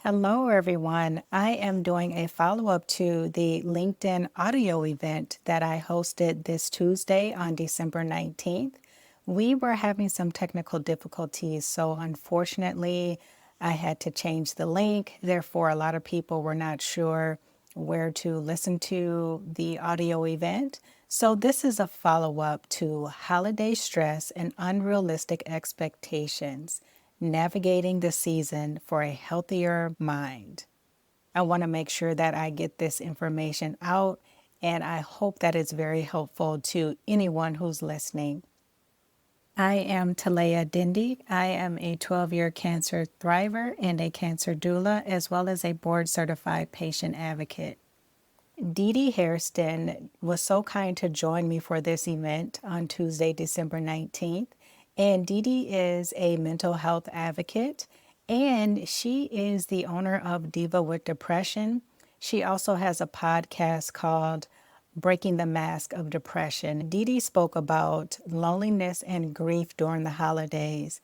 Hello, everyone. I am doing a follow up to the LinkedIn audio event that I hosted this Tuesday on December 19th. We were having some technical difficulties, so unfortunately, I had to change the link. Therefore, a lot of people were not sure where to listen to the audio event. So, this is a follow up to holiday stress and unrealistic expectations, navigating the season for a healthier mind. I want to make sure that I get this information out, and I hope that it's very helpful to anyone who's listening. I am Talaya Dendy. I am a 12-year cancer thriver and a cancer doula, as well as a board certified patient advocate. Dee Dee Hairston was so kind to join me for this event on Tuesday, December 19th. And Dee Dee is a mental health advocate, and she is the owner of Diva with Depression. She also has a podcast called Breaking the Mask of Depression. Dee Dee spoke about loneliness and grief during the holidays,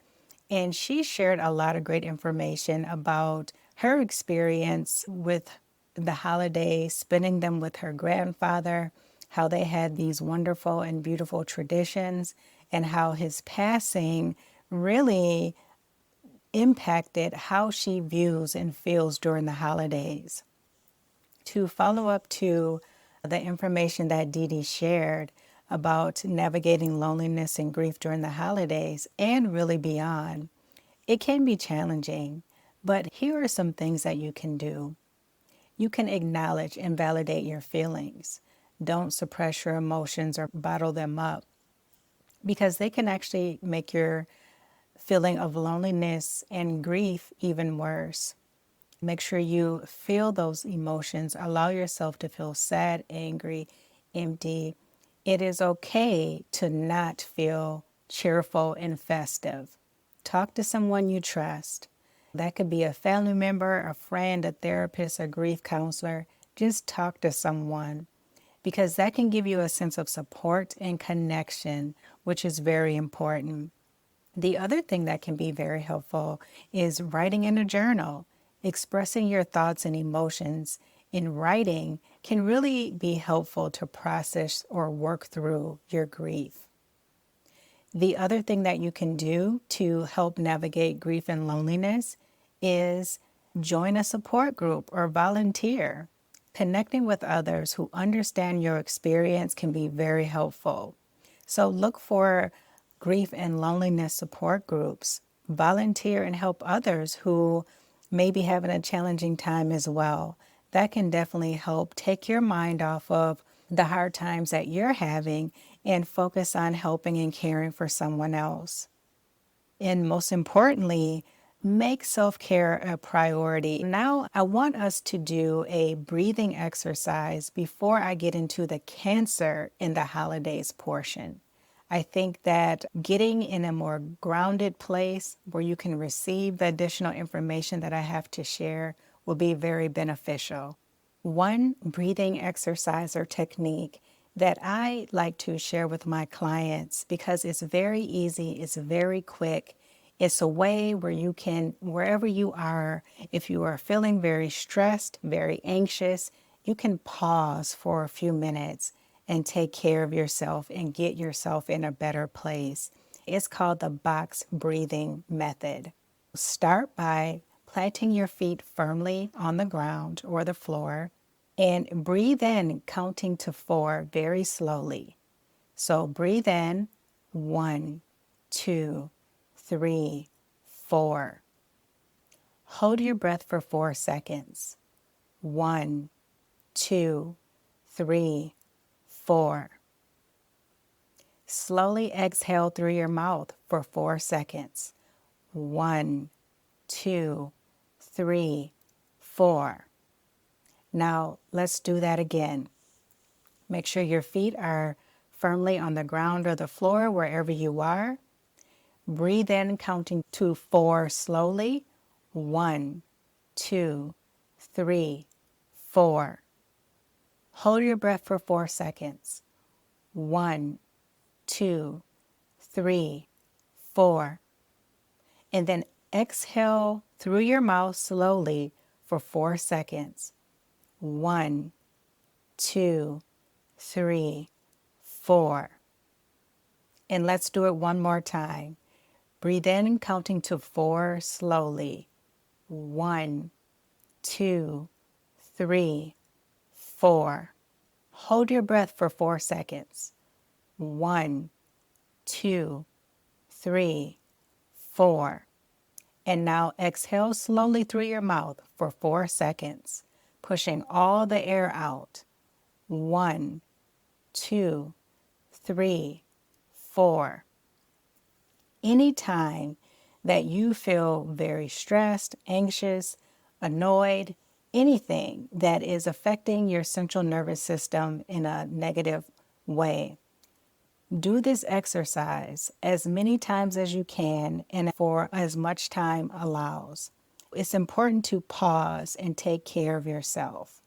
and she shared a lot of great information about her experience with the holidays, spending them with her grandfather, how they had these wonderful and beautiful traditions, and how his passing really impacted how she views and feels during the holidays. To follow up to the information that Dee Dee shared about navigating loneliness and grief during the holidays and really beyond, it can be challenging, but here are some things that you can do. You can acknowledge and validate your feelings. Don't suppress your emotions or bottle them up, because they can actually make your feeling of loneliness and grief even worse. Make sure you feel those emotions. Allow yourself to feel sad, angry, empty. It is okay to not feel cheerful and festive. Talk to someone you trust. That could be a family member, a friend, a therapist, a grief counselor. Just talk to someone, because that can give you a sense of support and connection, which is very important. The other thing that can be very helpful is writing in a journal. Expressing your thoughts and emotions in writing can really be helpful to process or work through your grief. The other thing that you can do to help navigate grief and loneliness is join a support group or volunteer. Connecting with others who understand your experience can be very helpful. So look for grief and loneliness support groups. Volunteer and help others who may be having a challenging time as well. That can definitely help take your mind off of the hard times that you're having and focus on helping and caring for someone else. And most importantly, make self-care a priority. Now, I want us to do a breathing exercise before I get into the cancer in the holidays portion. I think that getting in a more grounded place where you can receive the additional information that I have to share will be very beneficial. One breathing exercise or technique that I like to share with my clients, because it's very easy, it's very quick. It's a way where you can, wherever you are, if you are feeling very stressed, very anxious, you can pause for a few minutes and take care of yourself and get yourself in a better place. It's called the box breathing method. Start by planting your feet firmly on the ground or the floor and breathe in, counting to 4 very slowly. So breathe in, 1, 2, 3, 4. Hold your breath for 4 seconds. 1, 2, 3, 4. Slowly exhale through your mouth for 4 seconds. 1, 2, 3, 4. Now let's do that again. Make sure your feet are firmly on the ground or the floor, wherever you are. Breathe in, counting to 4 slowly. 1, 2, 3, 4. Hold your breath for 4 seconds. 1, 2, 3, 4. And then exhale through your mouth slowly for 4 seconds. 1, 2, 3, 4. And let's do it one more time. Breathe in, counting to 4 slowly. 1, 2, 3, 4. Hold your breath for 4 seconds. 1, 2, 3, 4. And now exhale slowly through your mouth for 4 seconds, pushing all the air out. 1, 2, 3, 4. Anytime that you feel very stressed, anxious, annoyed, anything that is affecting your central nervous system in a negative way, do this exercise as many times as you can and for as much time allows. It's important to pause and take care of yourself.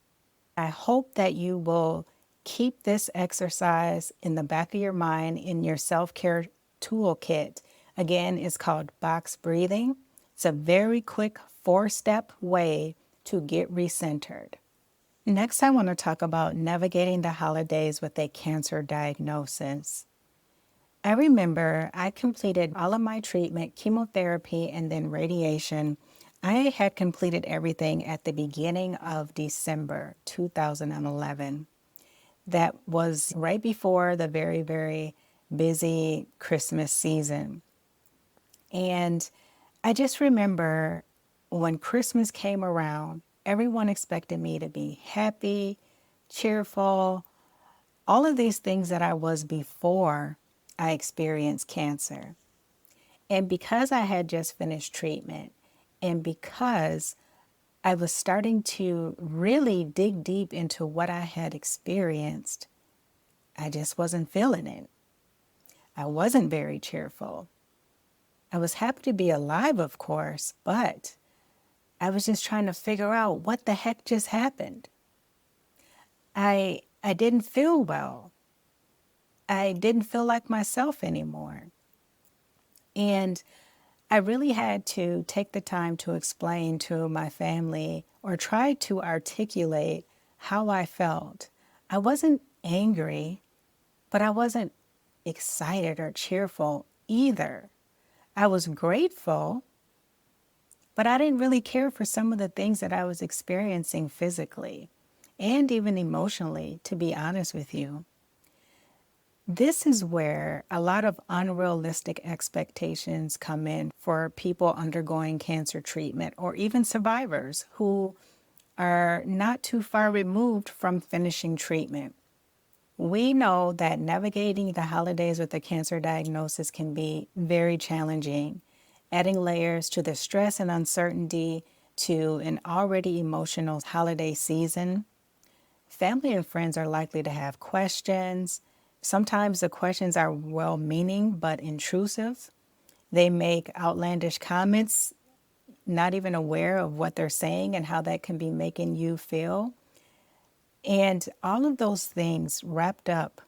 I hope that you will keep this exercise in the back of your mind in your self-care toolkit. Again, it's called box breathing. It's a very quick 4-step way to get recentered. Next, I want to talk about navigating the holidays with a cancer diagnosis. I remember I completed all of my treatment, chemotherapy, and then radiation. I had completed everything at the beginning of December 2011. That was right before the very, very busy Christmas season. And I just remember when Christmas came around, everyone expected me to be happy, cheerful, all of these things that I was before I experienced cancer. And because I had just finished treatment, and because I was starting to really dig deep into what I had experienced, I just wasn't feeling it. I wasn't very cheerful. I was happy to be alive, of course, but I was just trying to figure out what the heck just happened. I didn't feel well. I didn't feel like myself anymore. And I really had to take the time to explain to my family or try to articulate how I felt. I wasn't angry, but I wasn't excited or cheerful either. I was grateful, but I didn't really care for some of the things that I was experiencing physically and even emotionally, to be honest with you. This is where a lot of unrealistic expectations come in for people undergoing cancer treatment or even survivors who are not too far removed from finishing treatment. We know that navigating the holidays with a cancer diagnosis can be very challenging, adding layers to the stress and uncertainty to an already emotional holiday season. Family and friends are likely to have questions. Sometimes the questions are well-meaning but intrusive. They make outlandish comments, not even aware of what they're saying and how that can be making you feel. And all of those things wrapped up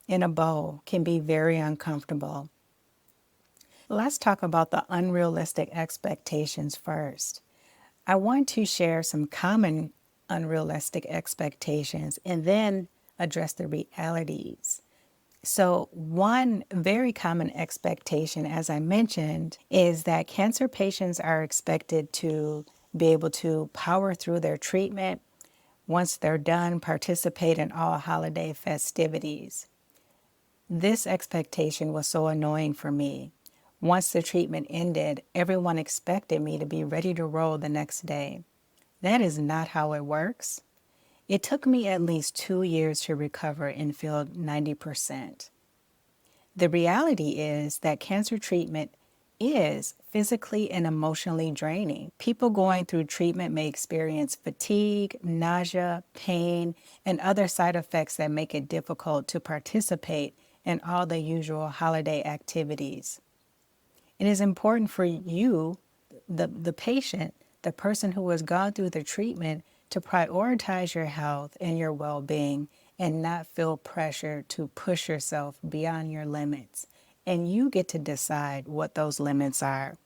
in a bow can be very uncomfortable. Let's talk about the unrealistic expectations first. I want to share some common unrealistic expectations and then address the realities. So one very common expectation, as I mentioned, is that cancer patients are expected to be able to power through their treatment. Once they're done, participate in all holiday festivities. This expectation was so annoying for me. Once the treatment ended, everyone expected me to be ready to roll the next day. That is not how it works. It took me at least 2 years to recover and feel 90%. The reality is that cancer treatment is physically and emotionally draining. People going through treatment may experience fatigue, nausea, pain, and other side effects that make it difficult to participate in all the usual holiday activities. It is important for you, the patient, the person who has gone through the treatment, to prioritize your health and your well-being and not feel pressure to push yourself beyond your limits. And you get to decide what those limits are.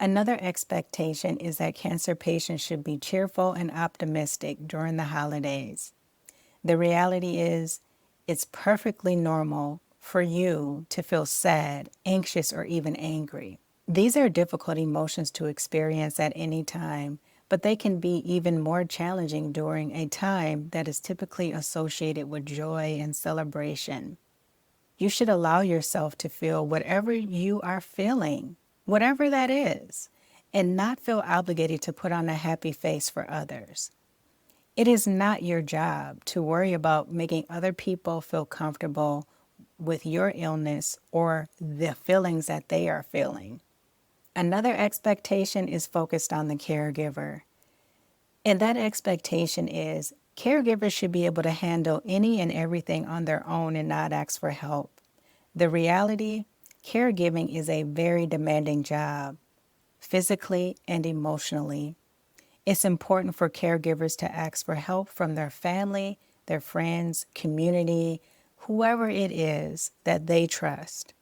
Another expectation is that cancer patients should be cheerful and optimistic during the holidays. The reality is, it's perfectly normal for you to feel sad, anxious, or even angry. These are difficult emotions to experience at any time, but they can be even more challenging during a time that is typically associated with joy and celebration. You should allow yourself to feel whatever you are feeling, whatever that is, and not feel obligated to put on a happy face for others. It is not your job to worry about making other people feel comfortable with your illness or the feelings that they are feeling. Another expectation is focused on the caregiver. And that expectation is caregivers should be able to handle any and everything on their own and not ask for help. The reality, caregiving is a very demanding job, physically and emotionally. It's important for caregivers to ask for help from their family, their friends, community, whoever it is that they trust.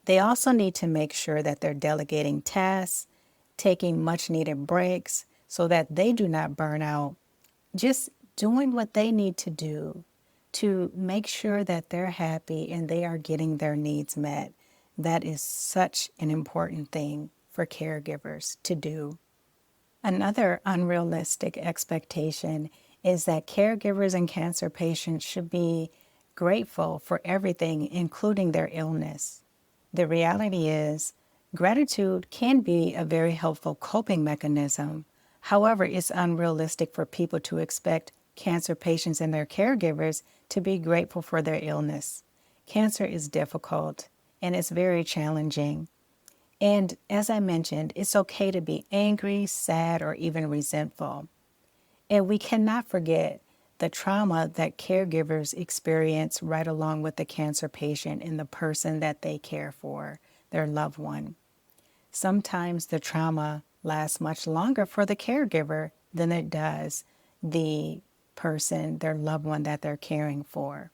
They also need to make sure that they're delegating tasks, taking much needed breaks so that they do not burn out, just doing what they need to do to make sure that they're happy and they are getting their needs met. That is such an important thing for caregivers to do. Another unrealistic expectation is that caregivers and cancer patients should be grateful for everything, including their illness. The reality is, gratitude can be a very helpful coping mechanism. However, it's unrealistic for people to expect cancer patients and their caregivers to be grateful for their illness. Cancer is difficult and it's very challenging. And as I mentioned, it's okay to be angry, sad, or even resentful. And we cannot forget the trauma that caregivers experience right along with the cancer patient and the person that they care for, their loved one. Sometimes the trauma lasts much longer for the caregiver than it does the person, their loved one that they're caring for.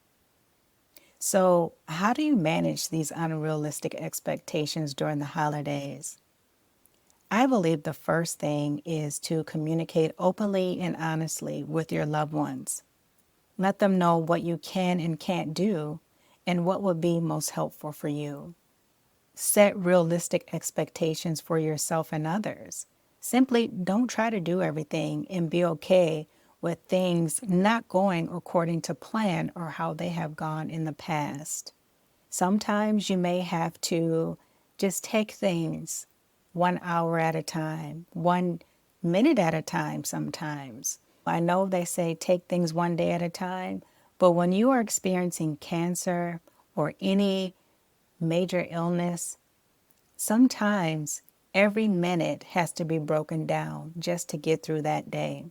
So, how do you manage these unrealistic expectations during the holidays? I believe the first thing is to communicate openly and honestly with your loved ones. Let them know what you can and can't do and what would be most helpful for you. Set realistic expectations for yourself and others. Simply don't try to do everything and be okay with things not going according to plan or how they have gone in the past. Sometimes you may have to just take things 1 hour at a time, 1 minute at a time sometimes. I know they say take things one day at a time, but when you are experiencing cancer or any major illness, sometimes every minute has to be broken down just to get through that day.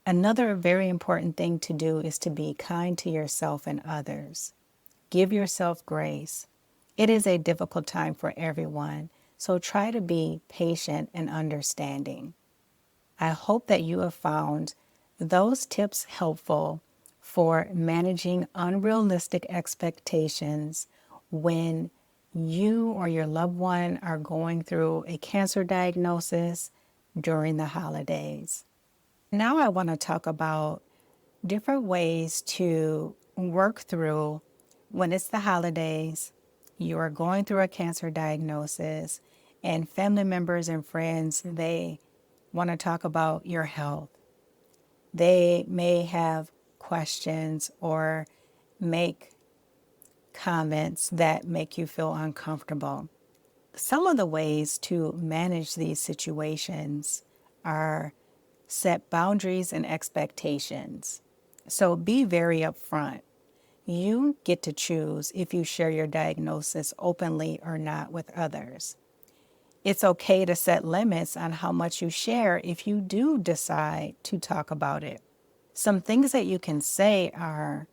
Another very important thing to do is to be kind to yourself and others. Give yourself grace. It is a difficult time for everyone, so try to be patient and understanding. I hope that you have found those tips helpful for managing unrealistic expectations when you or your loved one are going through a cancer diagnosis during the holidays. Now I want to talk about different ways to work through when it's the holidays, you are going through a cancer diagnosis, and family members and friends, they want to talk about your health. They may have questions or make comments that make you feel uncomfortable. Some of the ways to manage these situations are set boundaries and expectations. So be very upfront. You get to choose if you share your diagnosis openly or not with others. It's okay to set limits on how much you share if you do decide to talk about it. Some things that you can say are,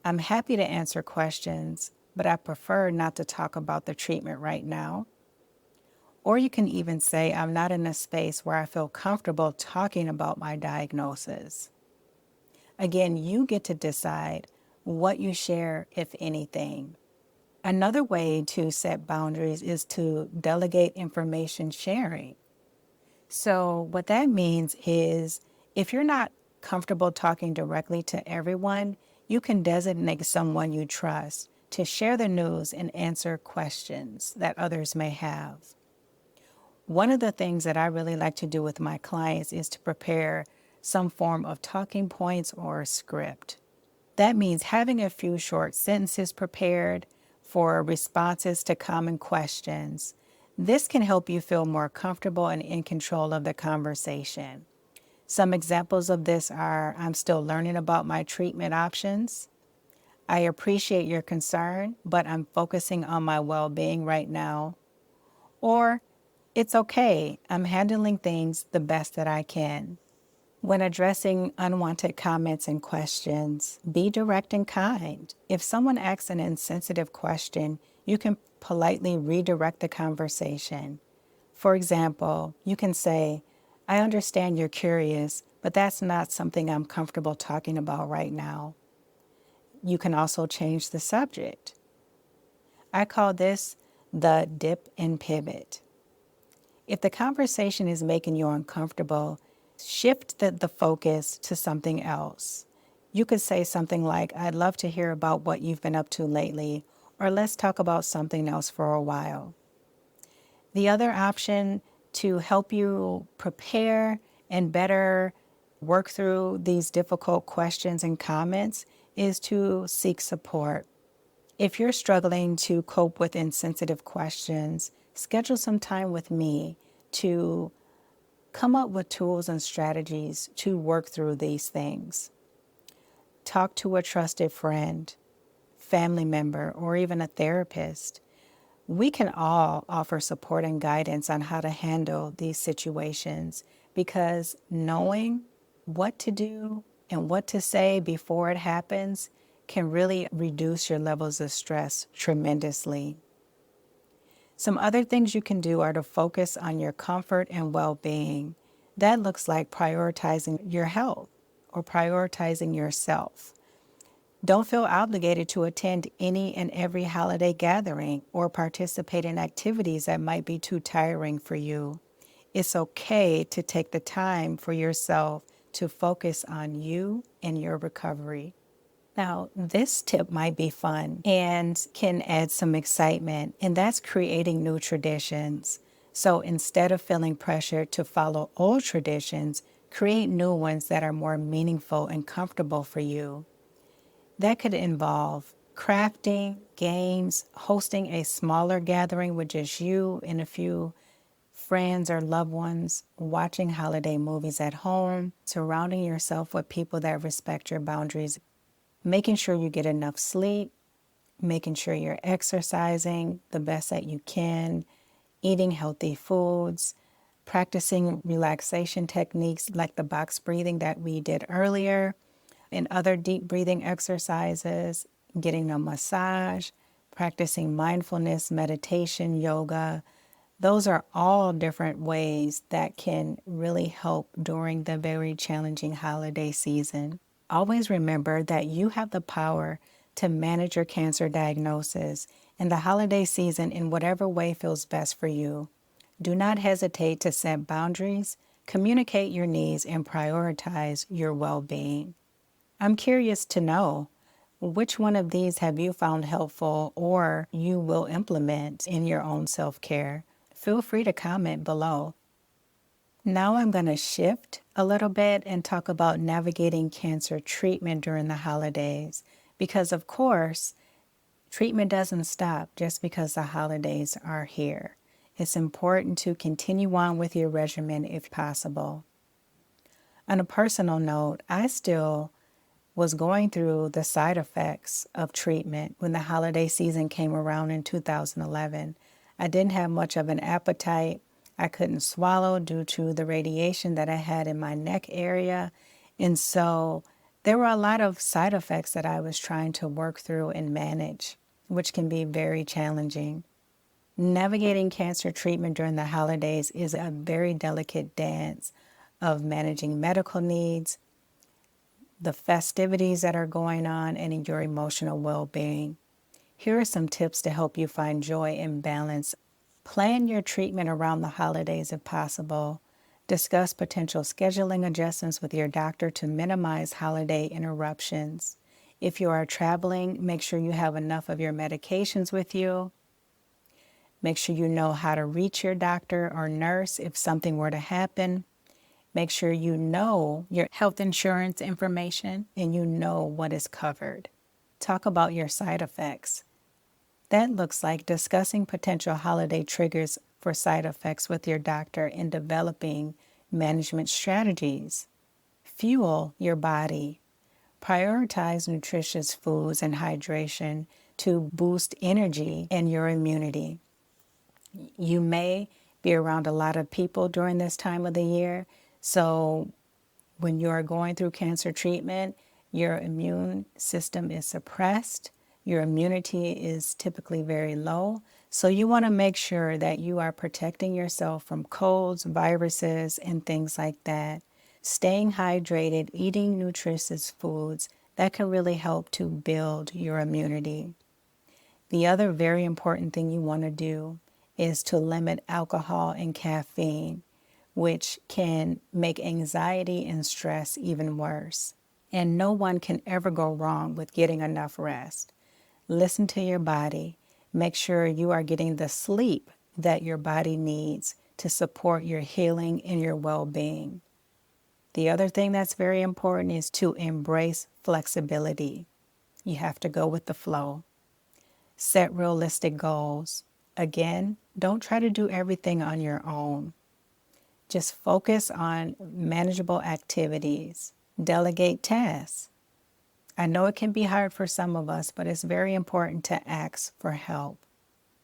I'm happy to answer questions, but I prefer not to talk about the treatment right now. Or you can even say, I'm not in a space where I feel comfortable talking about my diagnosis. Again, you get to decide what you share, if anything. Another way to set boundaries is to delegate information sharing. So, what that means is if you're not comfortable talking directly to everyone, you can designate someone you trust to share the news and answer questions that others may have. One of the things that I really like to do with my clients is to prepare some form of talking points or script. That means having a few short sentences prepared for responses to common questions. This can help you feel more comfortable and in control of the conversation. Some examples of this are: I'm still learning about my treatment options. I appreciate your concern, but I'm focusing on my well being right now. Or, it's okay, I'm handling things the best that I can. When addressing unwanted comments and questions, be direct and kind. If someone asks an insensitive question, you can politely redirect the conversation. For example, you can say, I understand you're curious, but that's not something I'm comfortable talking about right now. You can also change the subject. I call this the dip and pivot. If the conversation is making you uncomfortable, shift the focus to something else. You could say something like, I'd love to hear about what you've been up to lately, or let's talk about something else for a while. The other option to help you prepare and better work through these difficult questions and comments is to seek support. If you're struggling to cope with insensitive questions, schedule some time with me to come up with tools and strategies to work through these things. Talk to a trusted friend, family member, or even a therapist. We can all offer support and guidance on how to handle these situations, because knowing what to do and what to say before it happens can really reduce your levels of stress tremendously. Some other things you can do are to focus on your comfort and well-being. That looks like prioritizing your health or prioritizing yourself. Don't feel obligated to attend any and every holiday gathering or participate in activities that might be too tiring for you. It's okay to take the time for yourself to focus on you and your recovery. Now, this tip might be fun and can add some excitement, and that's creating new traditions. So instead of feeling pressured to follow old traditions, create new ones that are more meaningful and comfortable for you. That could involve crafting, games, hosting a smaller gathering with just you and a few friends or loved ones, watching holiday movies at home, surrounding yourself with people that respect your boundaries, making sure you get enough sleep, making sure you're exercising the best that you can, eating healthy foods, practicing relaxation techniques like the box breathing that we did earlier, and other deep breathing exercises, getting a massage, practicing mindfulness, meditation, yoga. Those are all different ways that can really help during the very challenging holiday season. Always remember that you have the power to manage your cancer diagnosis and the holiday season in whatever way feels best for you. Do not hesitate to set boundaries, communicate your needs, and prioritize your well-being. I'm curious to know, which one of these have you found helpful or you will implement in your own self-care? Feel free to comment below. Now I'm going to shift a little bit and talk about navigating cancer treatment during the holidays, because of course, treatment doesn't stop just because the holidays are here. It's important to continue on with your regimen if possible. On a personal note, I still was going through the side effects of treatment when the holiday season came around in 2011. I didn't have much of an appetite. I couldn't swallow due to the radiation that I had in my neck area. And so there were a lot of side effects that I was trying to work through and manage, which can be very challenging. Navigating cancer treatment during the holidays is a very delicate dance of managing medical needs, the festivities that are going on, and your emotional well-being. Here are some tips to help you find joy and balance. Plan your treatment around the holidays if possible. Discuss potential scheduling adjustments with your doctor to minimize holiday interruptions. If you are traveling, make sure you have enough of your medications with you. Make sure you know how to reach your doctor or nurse if something were to happen. Make sure you know your health insurance information and you know what is covered. Talk about your side effects. That looks like discussing potential holiday triggers for side effects with your doctor and developing management strategies. Fuel your body. Prioritize nutritious foods and hydration to boost energy and your immunity. You may be around a lot of people during this time of the year, so when you are going through cancer treatment, your immune system is suppressed. Your immunity is typically very low. So you want to make sure that you are protecting yourself from colds, viruses, and things like that. Staying hydrated, eating nutritious foods, that can really help to build your immunity. The other very important thing you want to do is to limit alcohol and caffeine, which can make anxiety and stress even worse. And no one can ever go wrong with getting enough rest. Listen to your body. Make sure you are getting the sleep that your body needs to support your healing and your well-being. The other thing that's very important is to embrace flexibility. You have to go with the flow. Set realistic goals. Again, don't try to do everything on your own. Just focus on manageable activities. Delegate tasks. I know it can be hard for some of us, but it's very important to ask for help.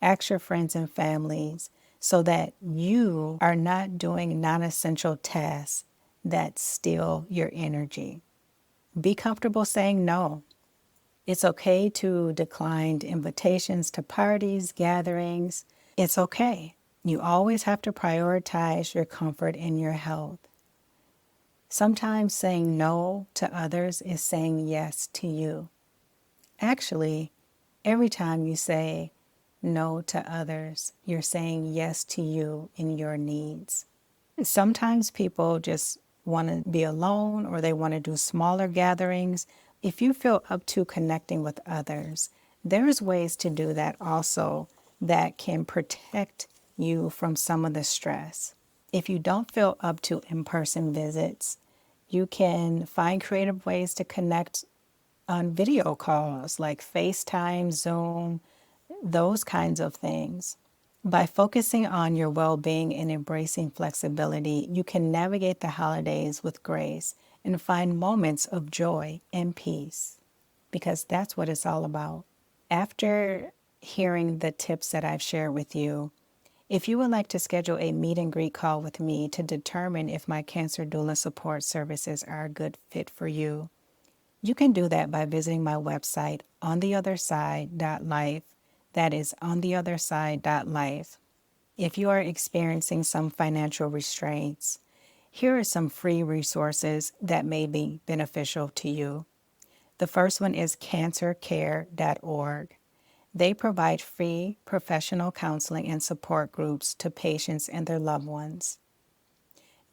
Ask your friends and families so that you are not doing non-essential tasks that steal your energy. Be comfortable saying no. It's okay to decline invitations to parties, gatherings. It's okay. You always have to prioritize your comfort and your health. Sometimes saying no to others is saying yes to you. Actually, every time you say no to others, you're saying yes to you and your needs. Sometimes people just want to be alone or they want to do smaller gatherings. If you feel up to connecting with others, there's ways to do that also that can protect you from some of the stress. If you don't feel up to in-person visits, you can find creative ways to connect on video calls like FaceTime, Zoom, those kinds of things. By focusing on your well-being and embracing flexibility, you can navigate the holidays with grace and find moments of joy and peace, because that's what it's all about. After hearing the tips that I've shared with you, if you would like to schedule a meet and greet call with me to determine if my cancer doula support services are a good fit for you, you can do that by visiting my website, ontheotherside.life. That is ontheotherside.life. If you are experiencing some financial restraints, here are some free resources that may be beneficial to you. The first one is cancercare.org. They provide free professional counseling and support groups to patients and their loved ones.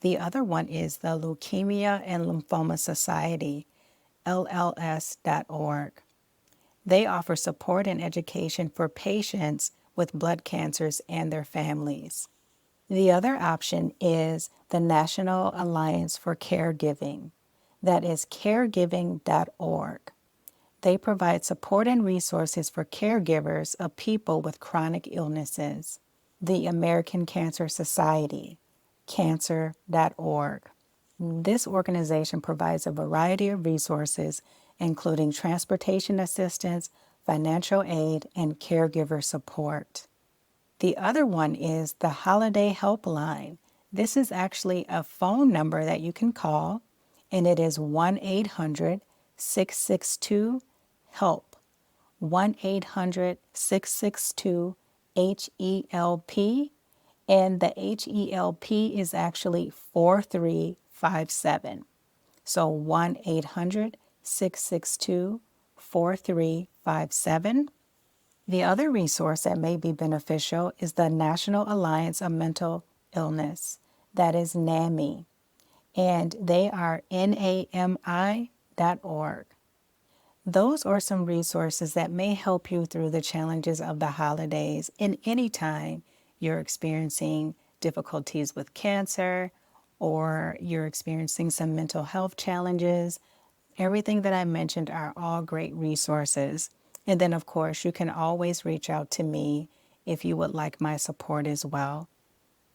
The other one is the Leukemia and Lymphoma Society, LLS.org. They offer support and education for patients with blood cancers and their families. The other option is the National Alliance for Caregiving. That is caregiving.org. They provide support and resources for caregivers of people with chronic illnesses. The American Cancer Society, cancer.org. This organization provides a variety of resources, including transportation assistance, financial aid, and caregiver support. The other one is the Holiday Helpline. This is actually a phone number that you can call, and it is 1-800-662-HELP. 1-800-662-HELP. And the HELP is actually 4357. So 1-800-662-4357. The other resource that may be beneficial is the National Alliance of Mental Illness. That is NAMI. And they are NAMI.org. Those are some resources that may help you through the challenges of the holidays in any time you're experiencing difficulties with cancer or you're experiencing some mental health challenges. Everything that I mentioned are all great resources. And then, of course, you can always reach out to me if you would like my support as well.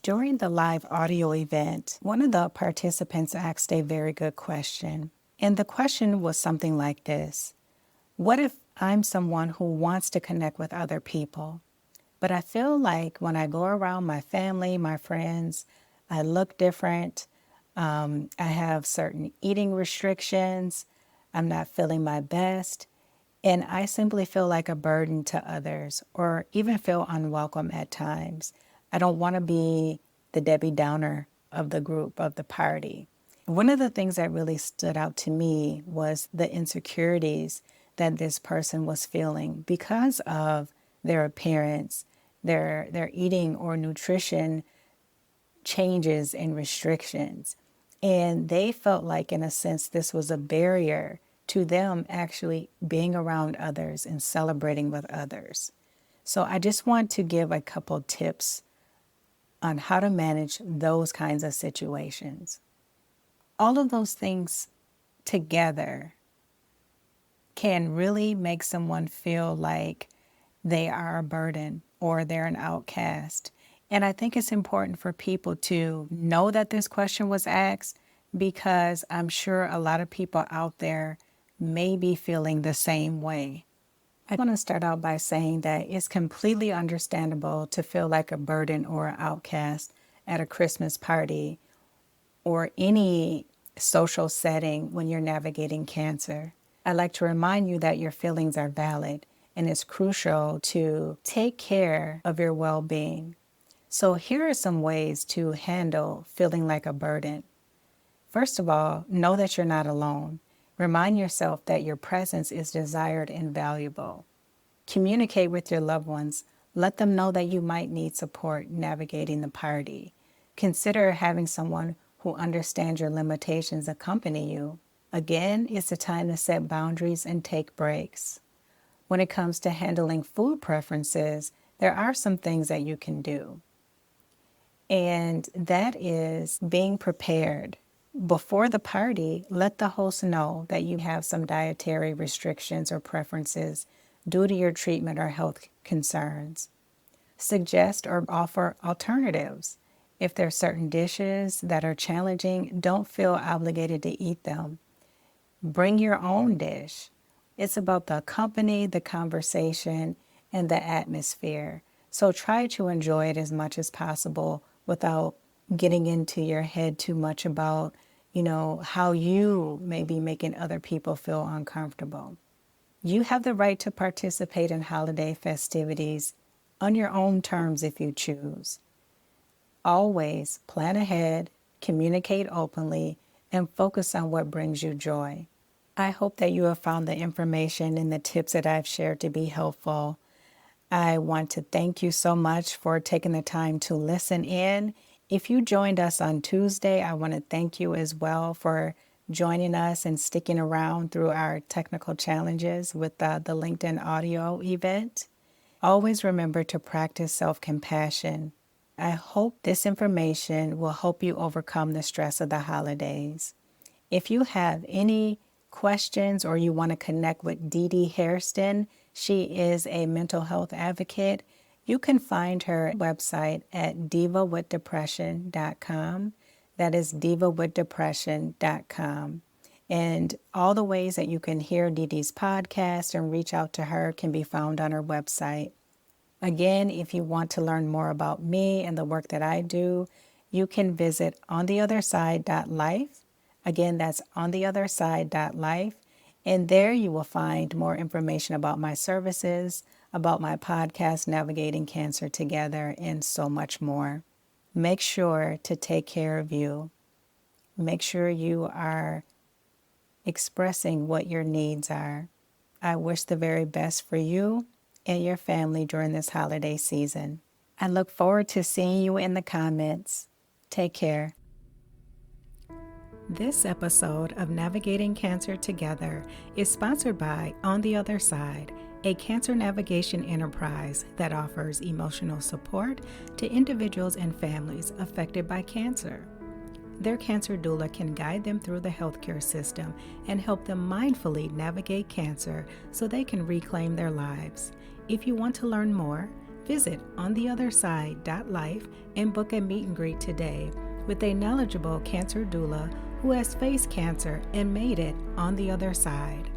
During the live audio event, one of the participants asked a very good question. And the question was something like this: what if I'm someone who wants to connect with other people, but I feel like when I go around my family, my friends, I look different. I have certain eating restrictions. I'm not feeling my best. And I simply feel like a burden to others or even feel unwelcome at times. I don't want to be the Debbie Downer of the group, of the party. One of the things that really stood out to me was the insecurities that this person was feeling because of their appearance, their eating or nutrition changes and restrictions. And they felt like, in a sense, this was a barrier to them actually being around others and celebrating with others. So I just want to give a couple tips on how to manage those kinds of situations. All of those things together can really make someone feel like they are a burden or they're an outcast. And I think it's important for people to know that this question was asked because I'm sure a lot of people out there may be feeling the same way. I want to start out by saying that it's completely understandable to feel like a burden or an outcast at a Christmas party or any social setting when you're navigating cancer. I'd like to remind you that your feelings are valid and it's crucial to take care of your well-being. So here are some ways to handle feeling like a burden. First of all, know that you're not alone. Remind yourself that your presence is desired and valuable. Communicate with your loved ones. Let them know that you might need support navigating the party. Consider having someone who understands your limitations accompany you. Again, it's a time to set boundaries and take breaks. When it comes to handling food preferences, there are some things that you can do. And that is being prepared. Before the party, let the host know that you have some dietary restrictions or preferences due to your treatment or health concerns. Suggest or offer alternatives. If there are certain dishes that are challenging, don't feel obligated to eat them. Bring your own dish. It's about the company, the conversation, and the atmosphere. So try to enjoy it as much as possible without getting into your head too much about, how you may be making other people feel uncomfortable. You have the right to participate in holiday festivities on your own terms if you choose. Always plan ahead, communicate openly, and focus on what brings you joy. I hope that you have found the information and the tips that I've shared to be helpful. I want to thank you so much for taking the time to listen in. If you joined us on Tuesday, I want to thank you as well for joining us and sticking around through our technical challenges with the LinkedIn audio event. Always remember to practice self-compassion. I hope this information will help you overcome the stress of the holidays. If you have any questions or you want to connect with Dee Dee Hairston, she is a mental health advocate. You can find her website at divawithdepression.com. That is divawithdepression.com. And all the ways that you can hear Dee Dee's podcast and reach out to her can be found on her website. Again, if you want to learn more about me and the work that I do, you can visit ontheotherside.life. Again, that's ontheotherside.life. And there you will find more information about my services, about my podcast, Navigating Cancer Together, and so much more. Make sure to take care of you. Make sure you are expressing what your needs are. I wish the very best for you. and your family during this holiday season. I look forward to seeing you in the comments. Take care. This episode of Navigating Cancer Together is sponsored by On the Other Side, a cancer navigation enterprise that offers emotional support to individuals and families affected by cancer. Their cancer doula can guide them through the healthcare system and help them mindfully navigate cancer so they can reclaim their lives. If you want to learn more, visit ontheotherside.life and book a meet and greet today with a knowledgeable cancer doula who has faced cancer and made it on the other side.